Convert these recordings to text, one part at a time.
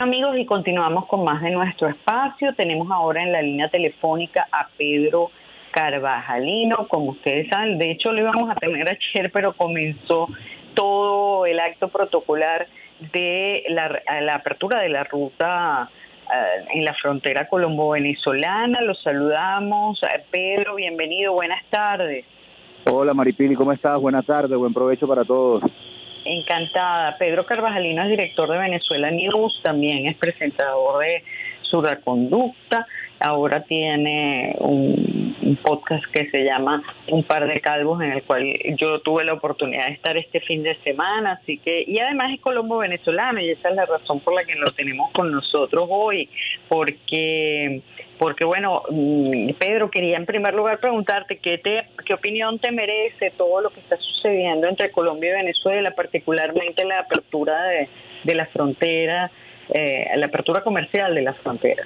Amigos, y continuamos con más de nuestro espacio. Tenemos ahora en la línea telefónica a Pedro Carvajalino. Como ustedes saben, de hecho lo íbamos a tener ayer, pero comenzó todo el acto protocolar de la apertura de la ruta en la frontera colombo-venezolana. Los saludamos. Pedro, bienvenido, buenas tardes. Hola Maripili, ¿cómo estás? Buenas tardes, buen provecho para todos. Encantada. Pedro Carvajalino es director de Venezuela News, también es presentador de Surreconducta. Ahora tiene un podcast que se llama Un par de calvos, en el cual yo tuve la oportunidad de estar este fin de semana, así que, y además es colombo venezolano, y esa es la razón por la que lo tenemos con nosotros hoy, porque bueno, Pedro, quería en primer lugar preguntarte qué opinión te merece todo lo que está sucediendo entre Colombia y Venezuela, particularmente la apertura de la frontera, la apertura comercial de la frontera.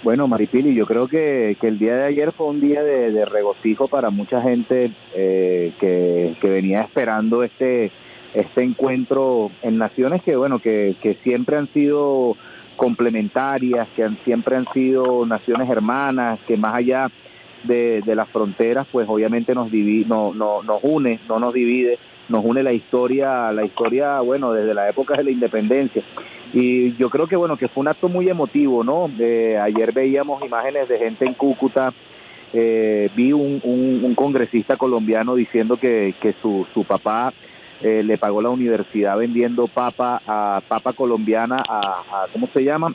Bueno, Maripili, yo creo que el día de ayer fue un día de regocijo para mucha gente que venía esperando este encuentro en naciones que siempre han sido complementarias, siempre han sido naciones hermanas, que más allá de las fronteras, pues obviamente nos une, no nos divide, nos une la historia, bueno, desde la época de la independencia. Y yo creo que fue un acto muy emotivo, ¿no? Ayer veíamos imágenes de gente en Cúcuta, vi un congresista colombiano diciendo que su papá le pagó la universidad vendiendo papa colombiana a ¿cómo se llama?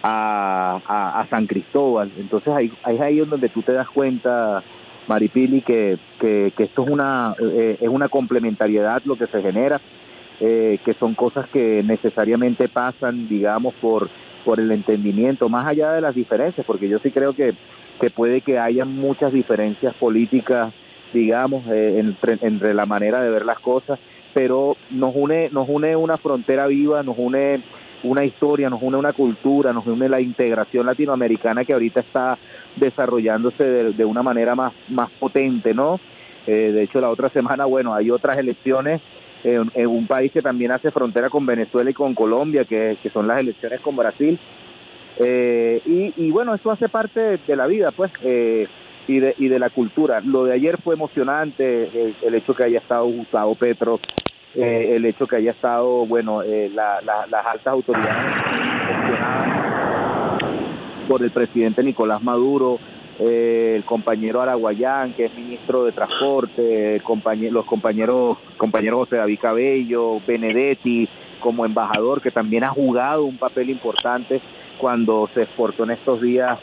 A San Cristóbal. Entonces ahí es donde tú te das cuenta, Maripili, que esto es una complementariedad lo que se genera, que son cosas que necesariamente pasan, digamos, por el entendimiento, más allá de las diferencias, porque yo sí creo que puede que haya muchas diferencias políticas, digamos, entre la manera de ver las cosas, pero nos une una frontera viva, nos une una historia, nos une una cultura, nos une la integración latinoamericana que ahorita está desarrollándose de una manera más potente, ¿no? De hecho, la otra semana, bueno, hay otras elecciones en un país que también hace frontera con Venezuela y con Colombia, que son las elecciones con Brasil, y bueno, eso hace parte de la vida, pues, y de la cultura. Lo de ayer fue emocionante, el hecho que haya estado Gustavo Petro, el hecho que haya estado, bueno, las altas autoridades por el presidente Nicolás Maduro, el compañero Araguayán, que es ministro de Transporte, los compañeros José David Cabello, Benedetti como embajador, que también ha jugado un papel importante cuando se exportó en estos días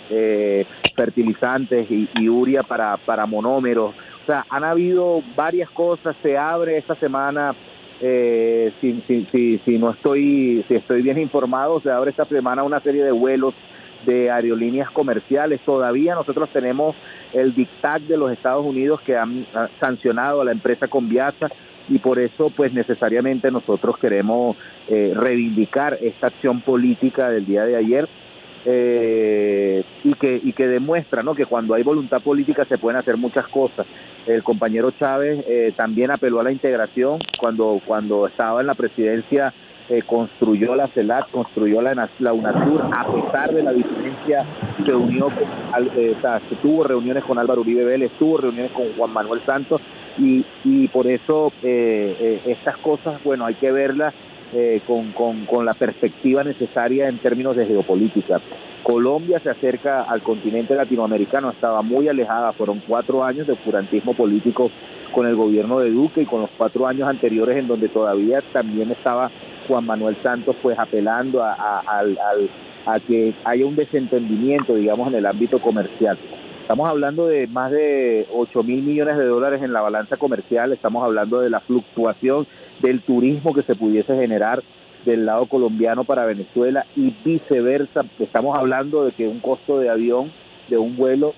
fertilizantes y urea para monómeros. O sea, han habido varias cosas. Se abre esta semana, si estoy bien informado, se abre esta semana una serie de vuelos de aerolíneas comerciales. Todavía nosotros tenemos el dictat de los Estados Unidos que han sancionado a la empresa Conviasa, y por eso pues necesariamente nosotros queremos reivindicar esta acción política del día de ayer, y que demuestra, ¿no?, que cuando hay voluntad política se pueden hacer muchas cosas. El compañero Chávez también apeló a la integración cuando estaba en la presidencia. Construyó la CELAC, construyó la UNASUR, a pesar de la diferencia. Se unió tuvo reuniones con Álvaro Uribe Vélez, tuvo reuniones con Juan Manuel Santos, y por eso estas cosas, bueno, hay que verlas con la perspectiva necesaria en términos de geopolítica. Colombia se acerca al continente latinoamericano, estaba muy alejada, fueron 4 años de oscurantismo político con el gobierno de Duque, y con los 4 años anteriores en donde todavía también estaba Juan Manuel Santos, pues apelando a que haya un desentendimiento, digamos, en el ámbito comercial. Estamos hablando de más de 8.000 millones de dólares en la balanza comercial, estamos hablando de la fluctuación del turismo que se pudiese generar del lado colombiano para Venezuela y viceversa. Estamos hablando de que un costo de avión, de un vuelo,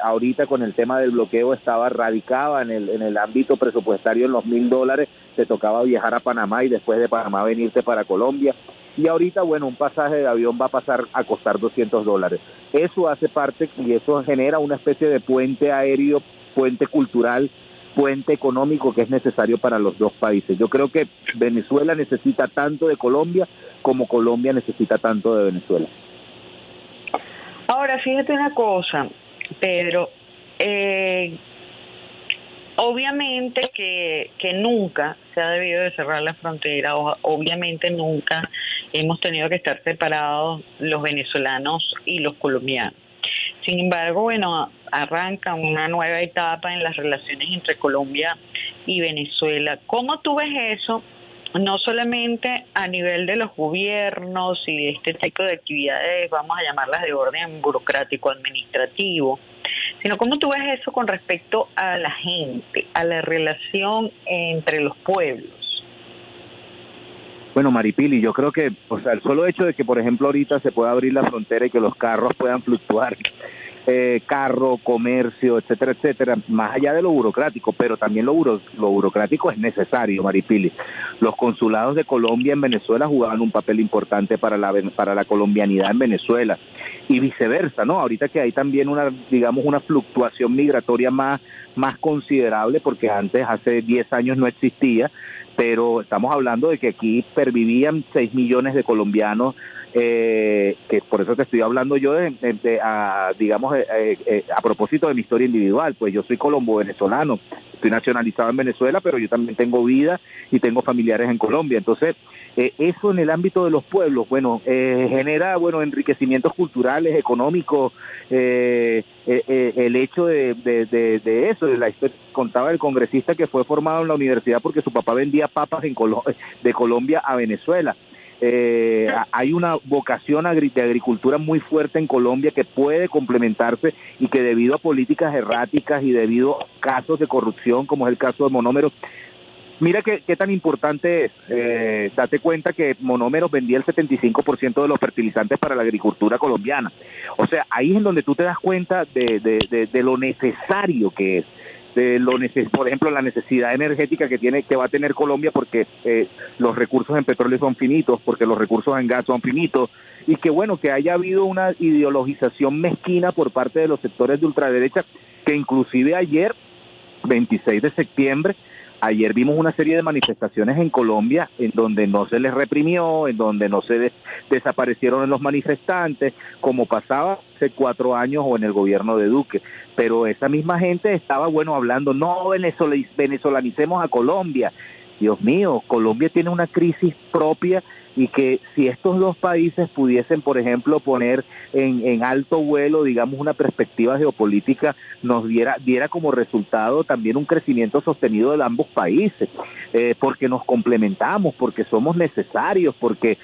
ahorita con el tema del bloqueo radicaba en el ámbito presupuestario en los $1.000, te tocaba viajar a Panamá y después de Panamá venirte para Colombia, y ahorita, bueno, un pasaje de avión va a pasar a costar $200. Eso hace parte y eso genera una especie de puente aéreo, puente cultural puente económico que es necesario para los dos países. Yo creo que Venezuela necesita tanto de Colombia como Colombia necesita tanto de Venezuela. Ahora, fíjate una cosa, Pedro, obviamente que nunca se ha debido de cerrar la frontera, obviamente nunca hemos tenido que estar separados los venezolanos y los colombianos. Sin embargo, bueno, arranca una nueva etapa en las relaciones entre Colombia y Venezuela. ¿Cómo tú ves eso? No solamente a nivel de los gobiernos y este tipo de actividades, vamos a llamarlas de orden burocrático, administrativo, sino cómo tú ves eso con respecto a la gente, a la relación entre los pueblos. Bueno, Maripili, yo creo que, o sea, el solo hecho de que, por ejemplo, ahorita se pueda abrir la frontera y que los carros puedan fluctuar, carro, comercio, etcétera, etcétera, más allá de lo burocrático, pero también lo burocrático es necesario, Maripili. Los consulados de Colombia en Venezuela jugaban un papel importante para la colombianidad en Venezuela y viceversa, ¿no? Ahorita que hay también una fluctuación migratoria más considerable, porque antes, hace 10 años no existía, pero estamos hablando de que aquí pervivían 6 millones de colombianos, que por eso te estoy hablando yo a propósito de mi historia individual. Pues yo soy colombo-venezolano, estoy nacionalizado en Venezuela, pero yo también tengo vida y tengo familiares en Colombia. Entonces, eso en el ámbito de los pueblos, bueno, genera, bueno, enriquecimientos culturales, económicos, el hecho de eso, de la historia contaba el congresista que fue formado en la universidad porque su papá vendía papas de Colombia a Venezuela. Hay una vocación de agricultura muy fuerte en Colombia que puede complementarse y que debido a políticas erráticas y debido a casos de corrupción, como es el caso de Monómeros, mira qué tan importante es. Date cuenta que Monómeros vendía el 75% de los fertilizantes para la agricultura colombiana. O sea, ahí es en donde tú te das cuenta de lo necesario que es. Por ejemplo, la necesidad energética que va a tener Colombia, porque los recursos en petróleo son finitos, porque los recursos en gas son finitos, y que bueno, que haya habido una ideologización mezquina por parte de los sectores de ultraderecha, que inclusive ayer, 26 de septiembre, ayer vimos una serie de manifestaciones en Colombia en donde no se les reprimió, en donde no se desaparecieron los manifestantes, como pasaba hace 4 años o en el gobierno de Duque. Pero esa misma gente estaba, bueno, hablando, no venezolanicemos a Colombia. Dios mío, Colombia tiene una crisis propia y que si estos dos países pudiesen, por ejemplo, poner en alto vuelo, digamos, una perspectiva geopolítica, nos diera como resultado también un crecimiento sostenido de ambos países, porque nos complementamos, porque somos necesarios, porque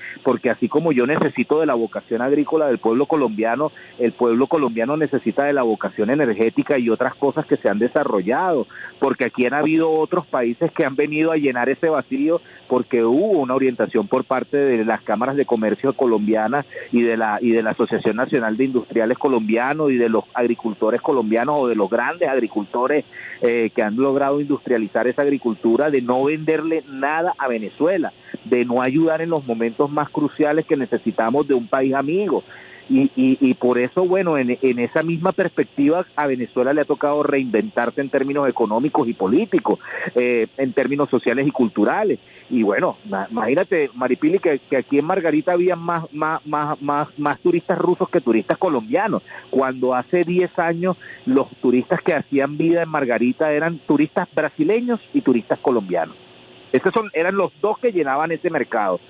así como yo necesito de la vocación agrícola del pueblo colombiano, el pueblo colombiano necesita de la vocación energética y otras cosas que se han desarrollado, porque aquí han habido otros países que han venido a llenar ese vacío, porque hubo una orientación por parte de las cámaras de comercio colombianas y de la Asociación Nacional de Industriales Colombianos y de los agricultores colombianos o de los grandes agricultores que han logrado industrializar esa agricultura, de no venderle nada a Venezuela, de no ayudar en los momentos más cruciales que necesitamos de un país amigo. Y por eso, bueno, en esa misma perspectiva a Venezuela le ha tocado reinventarse en términos económicos y políticos, en términos sociales y culturales. Y bueno, imagínate, Maripili, que aquí en Margarita había más turistas rusos que turistas colombianos, cuando hace 10 años los turistas que hacían vida en Margarita eran turistas brasileños y turistas colombianos. Eran los dos que llenaban ese mercado.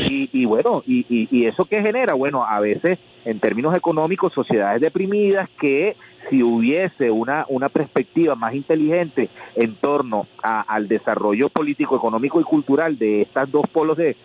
Y bueno, y eso ¿qué genera? Bueno, a veces en términos económicos, sociedades deprimidas que si hubiese una perspectiva más inteligente en torno al desarrollo político, económico y cultural de estas dos polos de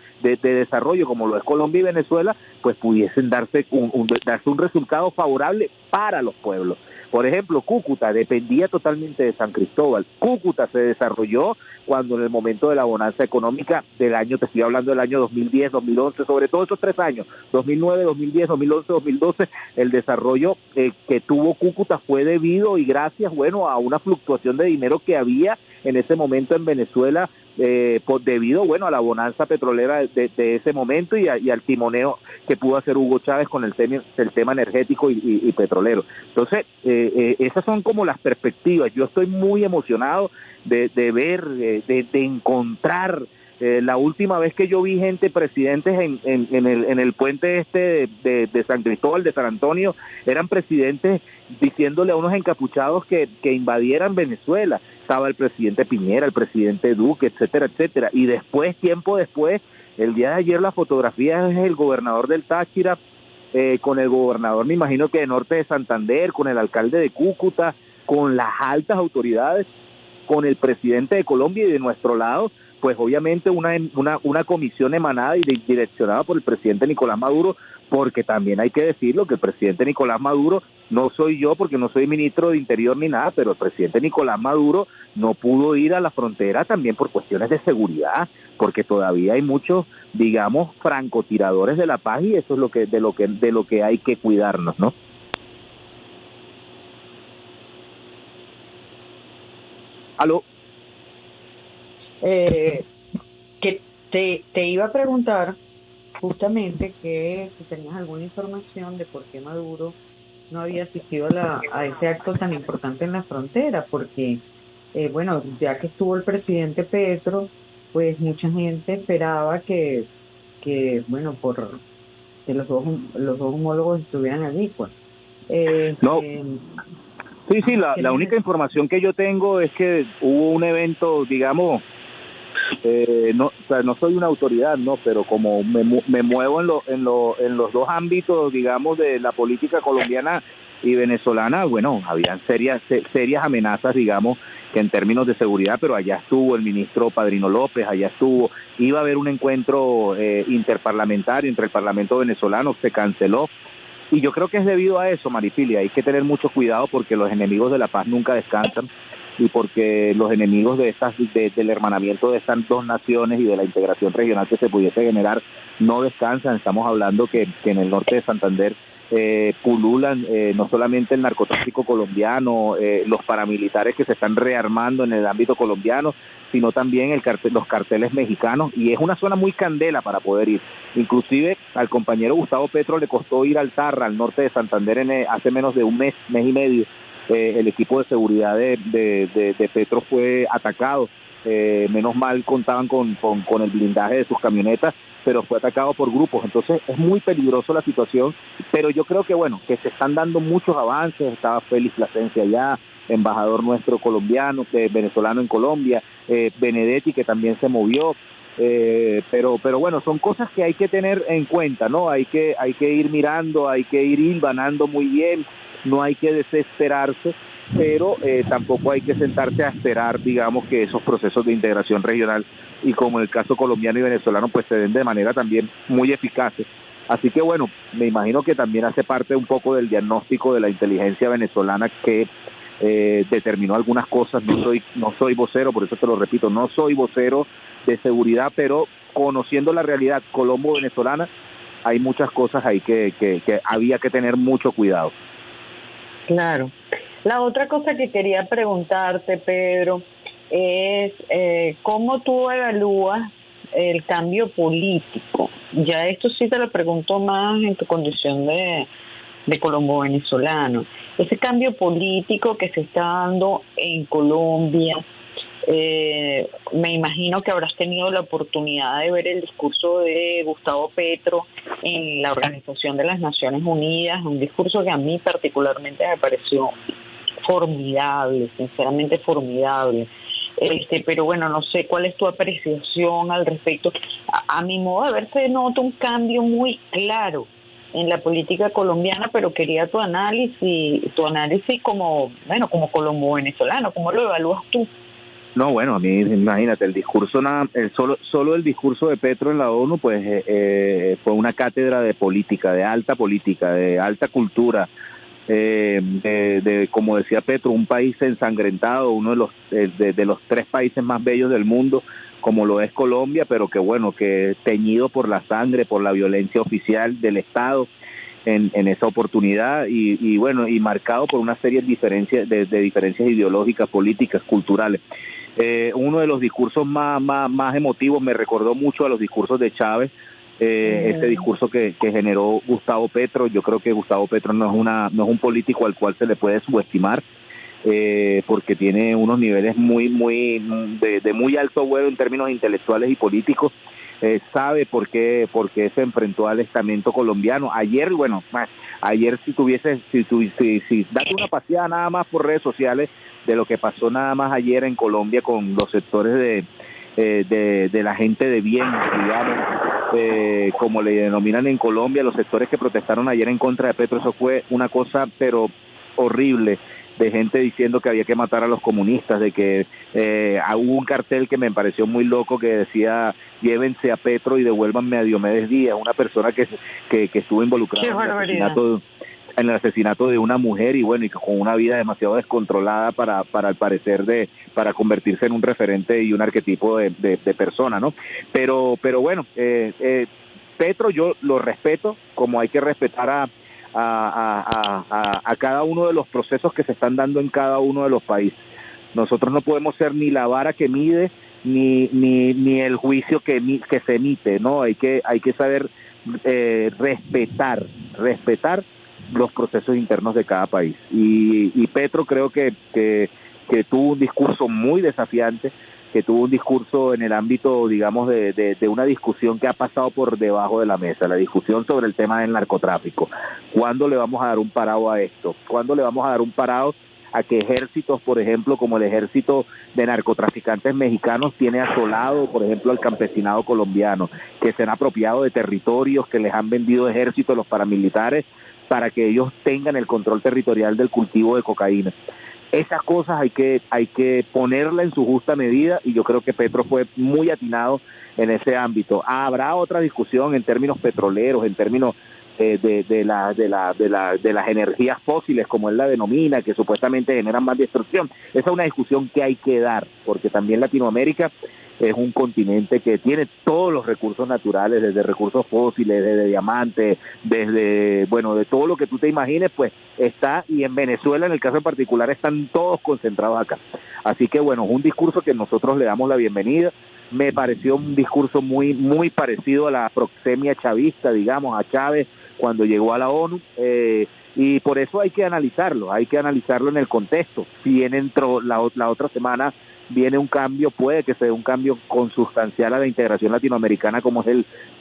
desarrollo, como lo es Colombia y Venezuela, pues pudiesen darse un resultado favorable para los pueblos. Por ejemplo, Cúcuta dependía totalmente de San Cristóbal. Cúcuta se desarrolló cuando en el momento de la bonanza económica del año, te estoy hablando del año 2010, 2011, sobre todo esos 3 años, 2009, 2010, 2011, 2012, el desarrollo que tuvo Cúcuta fue debido y gracias, bueno, a una fluctuación de dinero que había en ese momento en Venezuela, debido, bueno, a la bonanza petrolera de ese momento y al timoneo que pudo hacer Hugo Chávez con el tema energético y petrolero. Entonces, esas son como las perspectivas. Yo estoy muy emocionado de ver, de encontrar. La última vez que yo vi presidentes en el puente de San Cristóbal, de San Antonio, eran presidentes diciéndole a unos encapuchados que invadieran Venezuela. Estaba el presidente Piñera, el presidente Duque, etcétera, etcétera. Y después, tiempo después, el día de ayer, la fotografía es el gobernador del Táchira, con el gobernador, me imagino que de Norte de Santander, con el alcalde de Cúcuta, con las altas autoridades, con el presidente de Colombia, y de nuestro lado, pues obviamente una comisión emanada y direccionada por el presidente Nicolás Maduro, porque también hay que decirlo que el presidente Nicolás Maduro, no soy yo porque no soy ministro de Interior ni nada, pero el presidente Nicolás Maduro no pudo ir a la frontera también por cuestiones de seguridad, porque todavía hay muchos, digamos, francotiradores de la paz, y eso es de lo que hay que cuidarnos, ¿no? ¿Aló? Que te iba a preguntar justamente que si tenías alguna información de por qué Maduro no había asistido a ese acto tan importante en la frontera, porque, bueno, ya que estuvo el presidente Petro, pues mucha gente esperaba bueno, que los dos homólogos estuvieran allí, pues. No, Este, sí, la ¿Querías única decir? información que yo tengo es que hubo un evento, digamos, no, o sea, no soy una autoridad, no, pero como me muevo en los dos ámbitos, digamos, de la política colombiana y venezolana, bueno, habían serias amenazas, digamos, que en términos de seguridad, pero allá estuvo el ministro Padrino López, iba a haber un encuentro interparlamentario entre el Parlamento venezolano, se canceló. Y yo creo que es debido a eso, Maripilia. Hay que tener mucho cuidado porque los enemigos de la paz nunca descansan, y porque los enemigos del hermanamiento de estas dos naciones y de la integración regional que se pudiese generar no descansan. Estamos hablando que en el norte de Santander pululan no solamente el narcotráfico colombiano, los paramilitares que se están rearmando en el ámbito colombiano, sino también los carteles mexicanos, y es una zona muy candela para poder ir. Inclusive al compañero Gustavo Petro le costó ir al Tarra, al norte de Santander, hace menos de un mes y medio. El equipo de seguridad de Petro fue atacado. Menos mal contaban con el blindaje de sus camionetas, pero fue atacado por grupos. Entonces es muy peligroso la situación, pero yo creo que bueno, que se están dando muchos avances. Estaba Félix Plasencia allá, embajador nuestro colombiano, venezolano en Colombia, Benedetti, que también se movió, pero bueno, son cosas que hay que tener en cuenta, ¿no? Hay que ir mirando, hay que ir hilvanando muy bien, no hay que desesperarse, pero tampoco hay que sentarse a esperar, digamos, que esos procesos de integración regional, y como en el caso colombiano y venezolano, pues se den de manera también muy eficaces. Así que bueno, me imagino que también hace parte un poco del diagnóstico de la inteligencia venezolana que determinó algunas cosas. No soy vocero, por eso te lo repito, no soy vocero de seguridad, pero conociendo la realidad colombo-venezolana, hay muchas cosas ahí que había que tener mucho cuidado. Claro. La otra cosa que quería preguntarte, Pedro, es cómo tú evalúas el cambio político. Ya esto sí te lo pregunto más en tu condición de colombo-venezolano. Ese cambio político que se está dando en Colombia, me imagino que habrás tenido la oportunidad de ver el discurso de Gustavo Petro en la Organización de las Naciones Unidas, un discurso que a mí particularmente me pareció formidable, sinceramente formidable. Pero bueno, no sé cuál es tu apreciación al respecto. A mi modo de ver, se nota un cambio muy claro en la política colombiana, pero quería tu análisis como colombo-venezolano, ¿cómo lo evalúas tú? No, bueno, a mí, imagínate, solo el discurso de Petro en la ONU, pues fue una cátedra de política, de alta cultura, como decía Petro, un país ensangrentado, uno de los 3 países más bellos del mundo, como lo es Colombia, pero que bueno, que teñido por la sangre, por la violencia oficial del Estado en esa oportunidad, y bueno, y marcado por una serie de diferencias ideológicas, políticas, culturales. Uno de los discursos más emotivos me recordó mucho a los discursos de Chávez, ese discurso que generó Gustavo Petro. Yo creo que Gustavo Petro no es un político al cual se le puede subestimar, porque tiene unos niveles de muy alto vuelo en términos intelectuales y políticos. Sabe por qué se enfrentó al estamento colombiano. Ayer si date una paseada nada más por redes sociales de lo que pasó nada más ayer en Colombia con los sectores de la gente de bien, digamos, como le denominan en Colombia, los sectores que protestaron ayer en contra de Petro. Eso fue una cosa pero horrible, de gente diciendo que había que matar a los comunistas, de que hubo un cartel que me pareció muy loco que decía: llévense a Petro y devuélvanme a Diomedes Díaz, una persona que estuvo involucrada en el asesinato de una mujer, y bueno, y con una vida demasiado descontrolada para al parecer para convertirse en un referente y un arquetipo de persona, ¿no? Pero bueno, Petro yo lo respeto, como hay que respetar a cada uno de los procesos que se están dando en cada uno de los países. Nosotros no podemos ser ni la vara que mide ni el juicio que se emite, ¿no? Hay que saber respetar los procesos internos de cada país, y Petro creo que tuvo un discurso muy desafiante, que tuvo un discurso en el ámbito, digamos, de una discusión que ha pasado por debajo de la mesa, la discusión sobre el tema del narcotráfico. ¿Cuándo le vamos a dar un parado a esto? ¿Cuándo le vamos a dar un parado a que ejércitos, por ejemplo, como el ejército de narcotraficantes mexicanos, tiene asolado, por ejemplo, al campesinado colombiano, que se han apropiado de territorios, que les han vendido ejércitos a los paramilitares para que ellos tengan el control territorial del cultivo de cocaína? Esas cosas hay que ponerla en su justa medida, y yo creo que Petro fue muy atinado en ese ámbito. Habrá otra discusión en términos petroleros, en términos de las energías fósiles, como él la denomina, que supuestamente generan más destrucción. Esa es una discusión que hay que dar, porque también Latinoamérica es un continente que tiene todos los recursos naturales, desde recursos fósiles, desde diamantes, de todo lo que tú te imagines, pues está, y en Venezuela en el caso en particular están todos concentrados acá. Así que bueno, es un discurso que nosotros le damos la bienvenida. Me pareció un discurso muy parecido a la proxemia chavista, digamos, a Chávez cuando llegó a la ONU, y por eso hay que analizarlo en el contexto. Si viene la otra semana viene un cambio, puede que sea un cambio consustancial a la integración latinoamericana, como es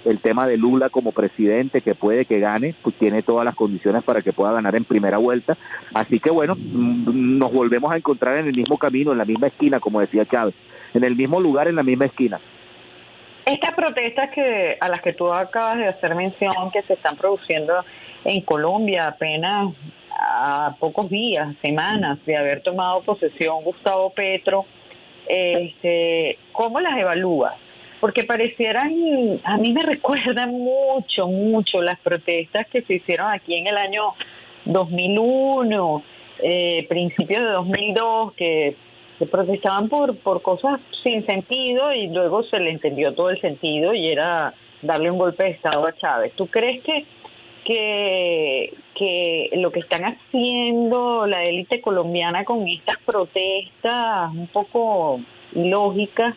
el tema de Lula como presidente, que puede que gane, pues tiene todas las condiciones para que pueda ganar en primera vuelta. Así que bueno, nos volvemos a encontrar en el mismo camino, en la misma esquina, como decía Chávez, en el mismo lugar, en la misma esquina. Estas protestas a las que tú acabas de hacer mención, que se están produciendo en Colombia apenas a pocos días, semanas de haber tomado posesión Gustavo Petro, ¿cómo las evalúas? Porque parecieran, a mí me recuerdan mucho las protestas que se hicieron aquí en el año 2001, principios de 2002, que se protestaban por cosas sin sentido, y luego se le entendió todo el sentido y era darle un golpe de Estado a Chávez. ¿Tú crees que lo que están haciendo la élite colombiana con estas protestas un poco ilógicas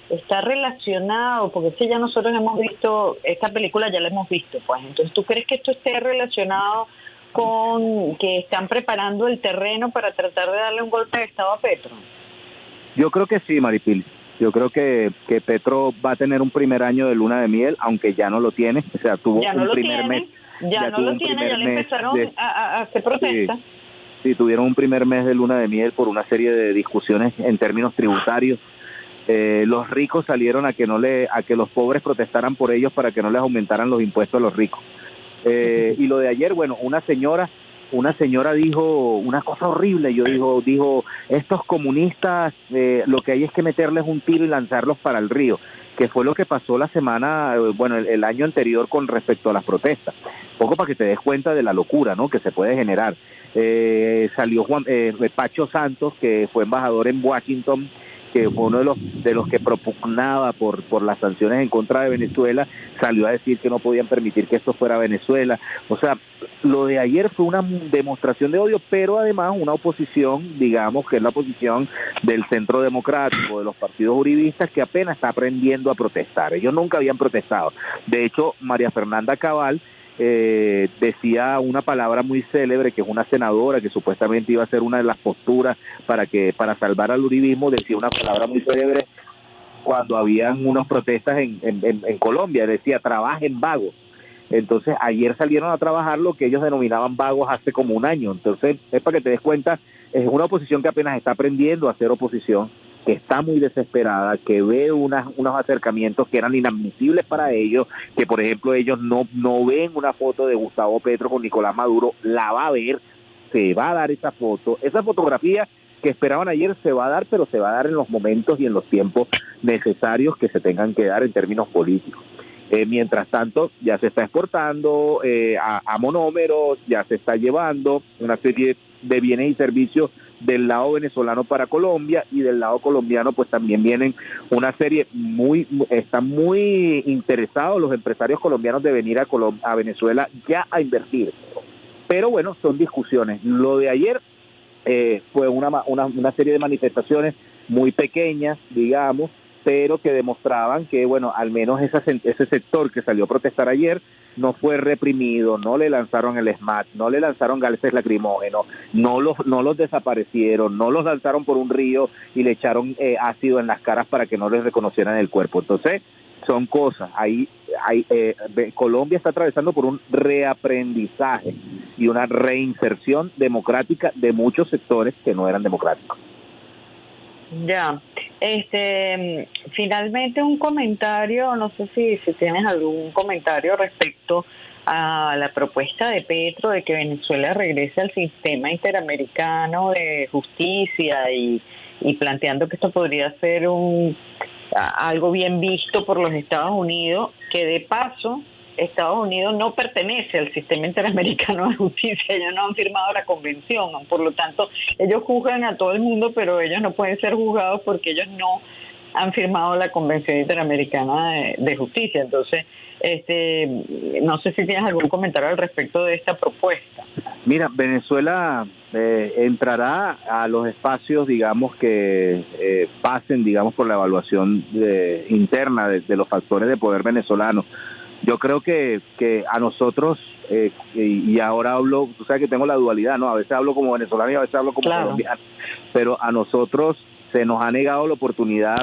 está relacionado? Porque es que ya nosotros hemos visto, esta película ya la hemos visto, pues. Entonces, ¿tú crees que esto esté relacionado con que están preparando el terreno para tratar de darle un golpe de Estado a Petro? Yo creo que sí, Maripil. Yo creo que Petro va a tener un primer año de luna de miel, aunque ya no lo tiene. O sea, tuvo un primer mes. Ya le empezaron a hacer protestas. Sí, tuvieron un primer mes de luna de miel por una serie de discusiones en términos tributarios. Los ricos salieron a que los pobres protestaran por ellos, para que no les aumentaran los impuestos a los ricos. Y lo de ayer, bueno, una señora dijo una cosa horrible. Dijo, estos comunistas, lo que hay es que meterles un tiro y lanzarlos para el río, que fue lo que pasó la semana, el año anterior con respecto a las protestas. Poco para que te des cuenta de la locura, ¿no?, que se puede generar. Salió Pacho Santos, que fue embajador en Washington, que fue uno de los que propugnaba por las sanciones en contra de Venezuela, salió a decir que no podían permitir que esto fuera Venezuela. O sea, lo de ayer fue una demostración de odio, pero además una oposición, digamos, que es la oposición del Centro Democrático, de los partidos uribistas, que apenas está aprendiendo a protestar. Ellos nunca habían protestado. De hecho, María Fernanda Cabal decía una palabra muy célebre, que es una senadora que supuestamente iba a ser una de las posturas para salvar al uribismo, decía una palabra muy célebre cuando habían unas protestas en Colombia, decía: trabajen vagos. Entonces ayer salieron a trabajar lo que ellos denominaban vagos hace como un año. Entonces es para que te des cuenta, es una oposición que apenas está aprendiendo a hacer oposición, que está muy desesperada, que ve unos acercamientos que eran inadmisibles para ellos, que por ejemplo ellos no ven una foto de Gustavo Petro con Nicolás Maduro, la va a ver, se va a dar esa fotografía que esperaban ayer se va a dar, pero se va a dar en los momentos y en los tiempos necesarios que se tengan que dar en términos políticos. Mientras tanto, ya se está exportando a monómeros, ya se está llevando una serie de bienes y servicios del lado venezolano para Colombia, y del lado colombiano pues también vienen una serie están muy interesados los empresarios colombianos de venir a Venezuela ya a invertir. Pero bueno, son discusiones. Lo de ayer fue una serie de manifestaciones muy pequeñas, digamos, pero que demostraban que, bueno, al menos ese sector que salió a protestar ayer no fue reprimido, no le lanzaron el SMAT, no le lanzaron gases lacrimógenos, no los desaparecieron, no los lanzaron por un río y le echaron ácido en las caras para que no les reconocieran el cuerpo. Entonces, son cosas. Colombia está atravesando por un reaprendizaje y una reinserción democrática de muchos sectores que no eran democráticos. Ya, finalmente un comentario, no sé si tienes algún comentario respecto a la propuesta de Petro de que Venezuela regrese al sistema interamericano de justicia y planteando que esto podría ser algo bien visto por los Estados Unidos, que de paso Estados Unidos no pertenece al sistema interamericano de justicia, ellos no han firmado la convención, por lo tanto ellos juzgan a todo el mundo, pero ellos no pueden ser juzgados porque ellos no han firmado la convención interamericana de justicia. Entonces, no sé si tienes algún comentario al respecto de esta propuesta. Mira, Venezuela entrará a los espacios, digamos, que pasen, digamos, por la evaluación interna de los factores de poder venezolanos. Yo creo que a nosotros, y ahora hablo, tú sabes que tengo la dualidad, ¿no? A veces hablo como venezolano y a veces hablo como colombiano, pero a nosotros se nos ha negado la oportunidad,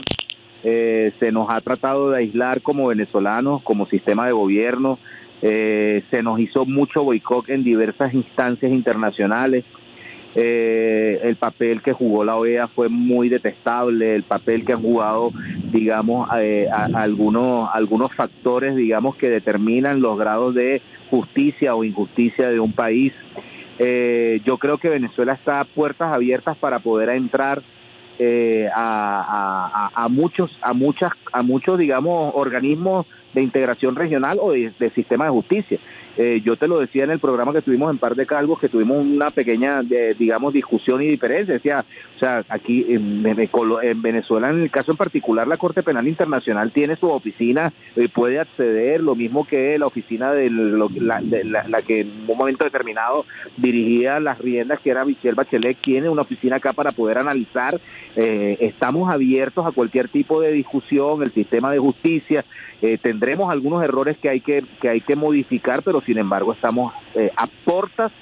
se nos ha tratado de aislar como venezolanos, como sistema de gobierno, se nos hizo mucho boicot en diversas instancias internacionales. El papel que jugó la OEA fue muy detestable, el papel que han jugado, digamos, algunos factores, digamos, que determinan los grados de justicia o injusticia de un país. Yo creo que Venezuela está a puertas abiertas para poder entrar a muchos, digamos, organismos de integración regional o de sistema de justicia. Yo te lo decía en el programa que tuvimos en Par de Calvos, que tuvimos una pequeña, digamos, discusión y diferencia. Decía, o sea, aquí en Venezuela, en el caso en particular, la Corte Penal Internacional tiene su oficina, puede acceder, lo mismo que la oficina de la que en un momento determinado dirigía las riendas, que era Michelle Bachelet, tiene una oficina acá para poder analizar. Estamos abiertos a cualquier tipo de discusión, el sistema de justicia. Tendremos algunos errores que hay que modificar, pero sin embargo estamos a puertas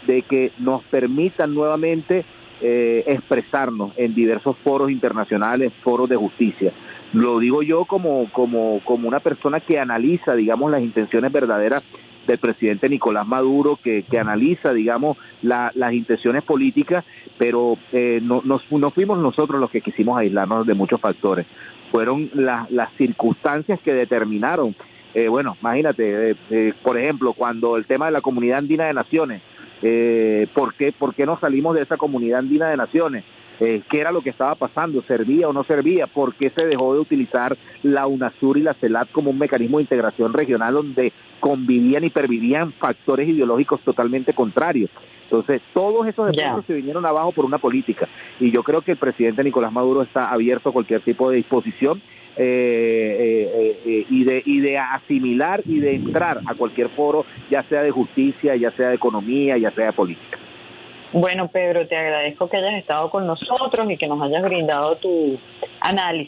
de que nos permitan nuevamente expresarnos en diversos foros internacionales, foros de justicia. Lo digo yo como una persona que analiza, digamos, las intenciones verdaderas del presidente Nicolás Maduro, que analiza, digamos, las intenciones políticas, pero no fuimos nosotros los que quisimos aislarnos de muchos factores. Fueron las circunstancias que determinaron. Bueno, imagínate, por ejemplo, cuando el tema de la Comunidad Andina de Naciones, ¿por qué no salimos de esa Comunidad Andina de Naciones? ¿Qué era lo que estaba pasando? ¿Servía o no servía? ¿Por qué se dejó de utilizar la UNASUR y la CELAC como un mecanismo de integración regional donde convivían y pervivían factores ideológicos totalmente contrarios? Entonces, todos esos esfuerzos se vinieron abajo por una política. Y yo creo que el presidente Nicolás Maduro está abierto a cualquier tipo de disposición. y de asimilar y de entrar a cualquier foro, ya sea de justicia, ya sea de economía, ya sea de política. Bueno, Pedro, te agradezco que hayas estado con nosotros y que nos hayas brindado tu análisis